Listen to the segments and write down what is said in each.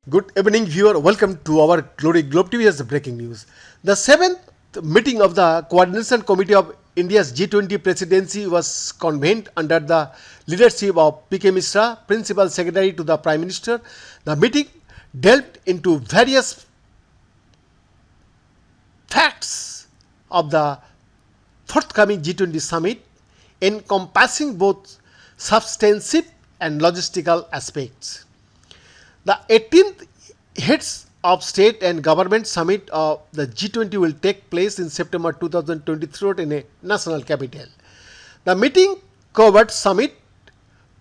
Good evening, viewer. Welcome to our Globe TV as the breaking news. The seventh meeting of the Coordination Committee of India's G20 presidency was convened under the leadership of P.K. Mishra, Principal Secretary to the Prime Minister. The meeting delved into various facts of the forthcoming G20 summit, encompassing both substantive and logistical aspects. The 18th Heads of State and Government Summit of the G20 will take place in September 2023 in a national capital. The meeting covered summit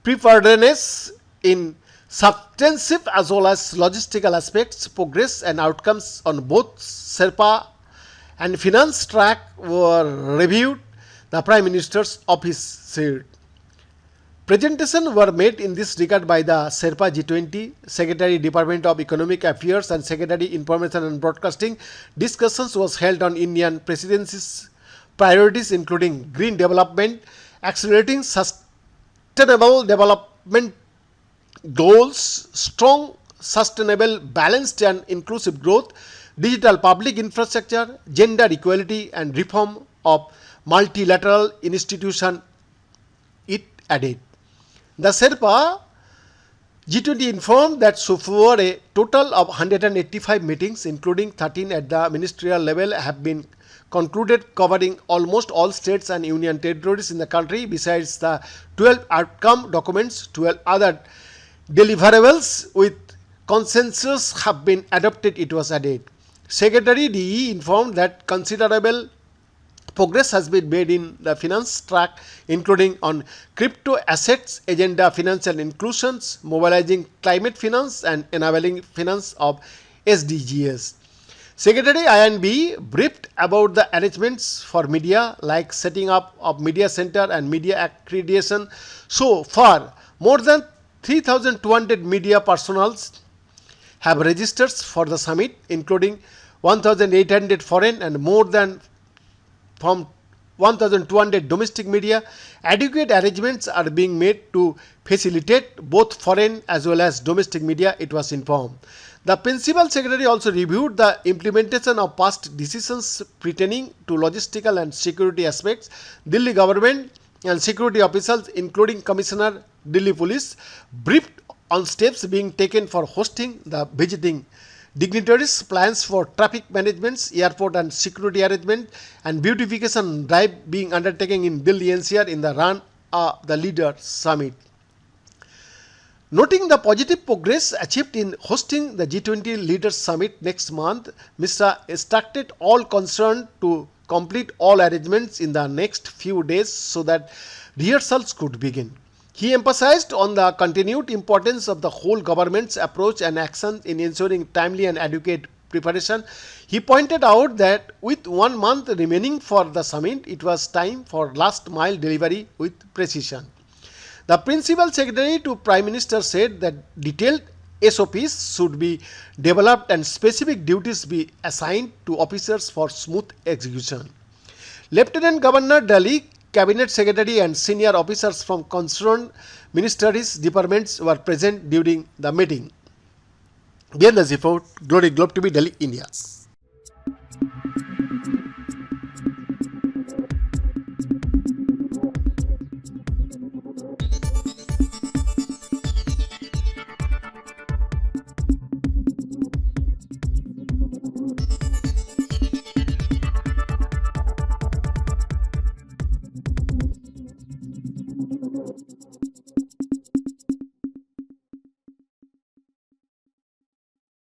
preparedness in substantive as well as logistical aspects, progress and outcomes on both Sherpa and finance track were reviewed, the Prime Minister's office said. Presentations were made in this regard by the Sherpa G20, Secretary Department of Economic Affairs and Secretary Information and Broadcasting. Discussions was held on Indian presidency's priorities including green development, accelerating sustainable development goals, strong, sustainable, balanced and inclusive growth, digital public infrastructure, gender equality and reform of multilateral institutions, it added. The Sherpa G20 informed that so far a total of 185 meetings, including 13 at the ministerial level, have been concluded, covering almost all states and union territories in the country. Besides the 12 outcome documents, 12 other deliverables with consensus have been adopted, it was added. Secretary DE informed that considerable progress has been made in the finance track, including on crypto assets agenda, financial inclusions, mobilizing climate finance and enabling finance of SDGs. Secretary INB briefed about the arrangements for media like setting up of media center and media accreditation. So far, more than 3,200 media personals have registered for the summit, including 1,800 foreign and more than from 1,200 domestic media. Adequate arrangements are being made to facilitate both foreign as well as domestic media, it was informed. The Principal Secretary also reviewed the implementation of past decisions pertaining to logistical and security aspects. Delhi government and security officials, including Commissioner Delhi Police, briefed on steps being taken for hosting the visiting dignitaries, plans for traffic management, airport and security arrangement, and beautification drive being undertaken in Delhi NCR in the run of the Leader Summit. Noting the positive progress achieved in hosting the G20 Leaders Summit next month, Mr. instructed all concerned to complete all arrangements in the next few days so that rehearsals could begin. He emphasized on the continued importance of the whole government's approach and action in ensuring timely and adequate preparation. He pointed out that with 1 month remaining for the summit, it was time for last mile delivery with precision. The Principal Secretary to Prime Minister said that detailed SOPs should be developed and specific duties be assigned to officers for smooth execution. Lieutenant Governor Delhi, Cabinet Secretary and senior officers from concerned ministries departments were present during the meeting. Behind the report, Globe TV, Delhi, India.